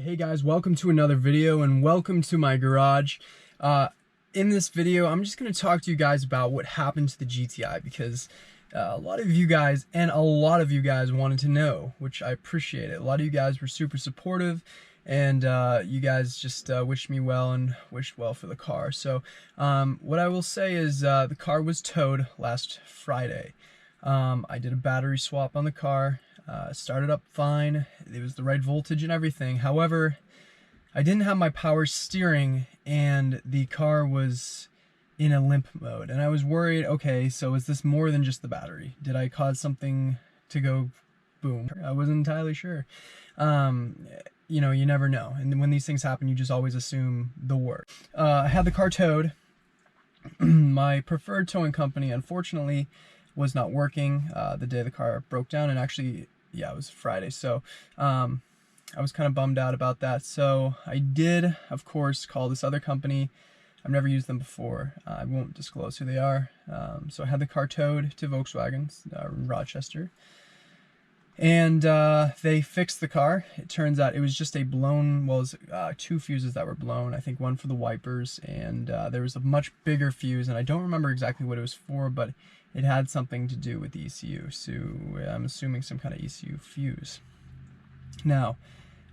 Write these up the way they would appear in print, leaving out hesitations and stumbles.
Hey guys, welcome to another video and welcome to my garage. In this video, I'm just going to talk to you guys about what happened to the GTI because a lot of you guys wanted to know, which I appreciate it. A lot of you guys were super supportive and you guys just wished me well and wished well for the car. So what I will say is the car was towed last Friday. I did a battery swap on the car. Started up fine, it was the right voltage and everything. However, I didn't have my power steering and the car was in a limp mode. And I was worried, okay, so is this more than just the battery? Did I cause something to go boom? I wasn't entirely sure. You know, you never know. And when these things happen, you just always assume the worst. I had the car towed. My preferred towing company, unfortunately, was not working the day the car broke down, and actually, yeah, it was Friday, so I was kind of bummed out about that. So I did, of course, call this other company. I've never used them before. I won't disclose who they are. So I had the car towed to Volkswagen in Rochester, and they fixed the car. It turns out it was just a blown, well, it was two fuses that were blown. I think one for the wipers, and there was a much bigger fuse, and I don't remember exactly what it was for, but it had something to do with the ECU, so I'm assuming some kind of ECU fuse. Now,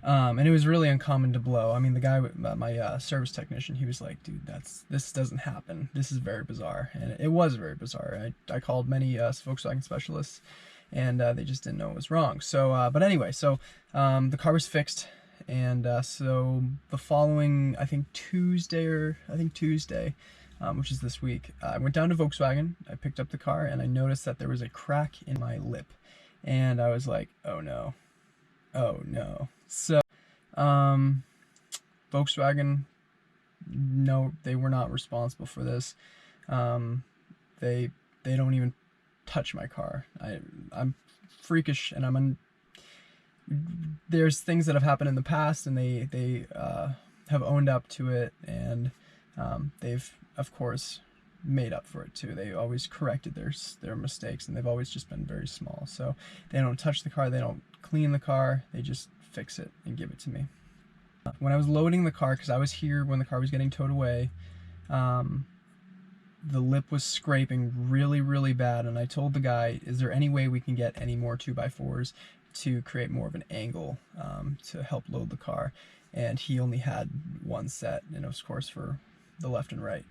and it was really uncommon to blow. I mean, the guy, my service technician, he was like, dude, this doesn't happen. This is very bizarre, and it was very bizarre. I called many Volkswagen specialists, and they just didn't know what was wrong. So, but anyway, so the car was fixed, and so the following, I think Tuesday, which is this week, I went down to Volkswagen, I picked up the car, and I noticed that there was a crack in my lip. And I was like, oh no. Oh no. So, Volkswagen, no, they were not responsible for this. They don't even touch my car. I'm freakish, and there's things that have happened in the past, and they have owned up to it, and they've, of course, made up for it too. They always corrected their mistakes, and they've always just been very small. So they don't touch the car, they don't clean the car, they just fix it and give it to me. When I was loading the car, because I was here when the car was getting towed away, the lip was scraping really, really bad, and I told the guy, is there any way we can get any more 2x4s to create more of an angle to help load the car? And he only had one set, and it was, of course, for the left and right.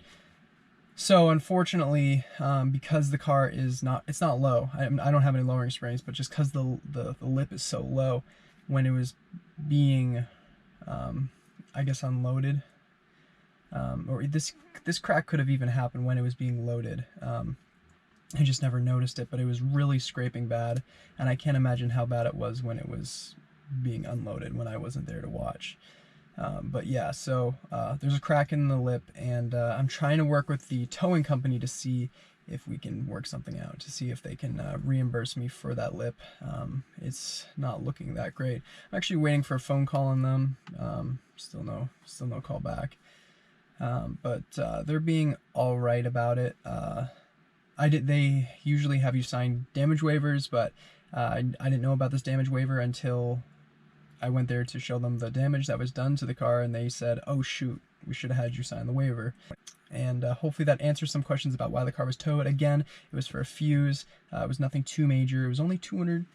So unfortunately, because the car is it's not low, I don't have any lowering springs, but just because the lip is so low, when it was being, I guess, unloaded, or this crack could have even happened when it was being loaded. I just never noticed it, but it was really scraping bad, and I can't imagine how bad it was when it was being unloaded when I wasn't there to watch. But yeah, so there's a crack in the lip, and I'm trying to work with the towing company to see if we can work something out, to see if they can reimburse me for that lip. It's not looking that great. I'm actually waiting for a phone call on them. Still no call back. But they're being all right about it. They usually have you sign damage waivers, but I didn't know about this damage waiver until I went there to show them the damage that was done to the car, and they said, oh shoot, we should have had you sign the waiver. And hopefully that answers some questions about why the car was towed. Again, it was for a fuse. It was nothing too major. It was only 200.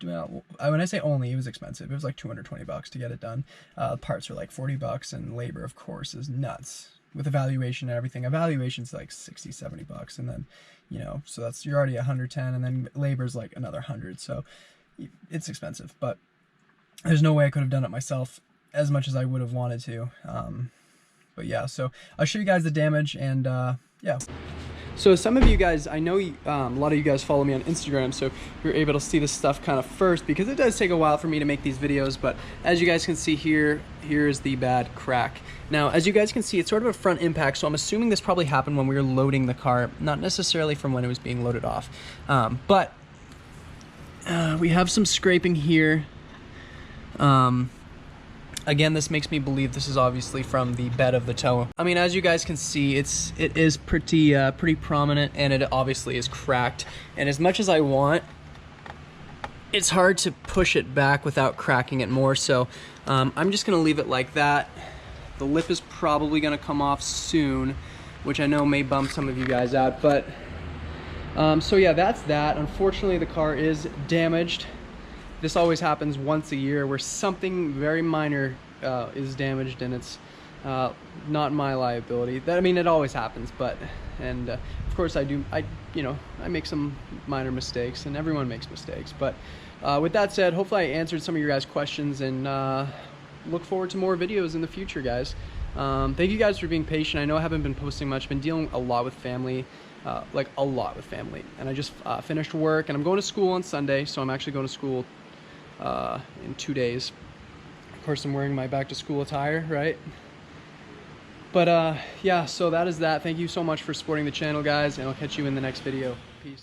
When I say only, it was expensive. It was like 220 bucks to get it done. Parts are like 40 bucks, and labor, of course, is nuts. With evaluation and everything, evaluation's like 60, 70 bucks, and then, you know, so you're already 110, and then labor's like another 100. So it's expensive, but there's no way I could have done it myself as much as I would have wanted to. But yeah, so I'll show you guys the damage, and yeah. So some of you guys, I know a lot of you guys follow me on Instagram, so you're able to see this stuff kind of first, because it does take a while for me to make these videos. But as you guys can see here, here's the bad crack. Now, as you guys can see, it's sort of a front impact, so I'm assuming this probably happened when we were loading the car, not necessarily from when it was being loaded off. But we have some scraping here. Again, this makes me believe this is obviously from the bed of the tow. I mean, as you guys can see, it is pretty prominent, and it obviously is cracked. And as much as I want, it's hard to push it back without cracking it more. So I'm just gonna leave it like that. The lip is probably gonna come off soon, which I know may bum some of you guys out, but so yeah, that's that. Unfortunately, the car is damaged. This always happens once a year where something very minor is damaged, and it's not my liability. I mean, it always happens, but of course I make some minor mistakes, and everyone makes mistakes. But with that said, hopefully I answered some of your guys' questions, and look forward to more videos in the future, guys. Thank you guys for being patient. I know I haven't been posting much. Been dealing a lot with family. Like a lot with family, and I just finished work, and I'm going to school on Sunday, so I'm actually going to school in 2 days. Of course, I'm wearing my back to school attire, right? But yeah, so that is that. Thank you so much for supporting the channel, guys, and I'll catch you in the next video. Peace.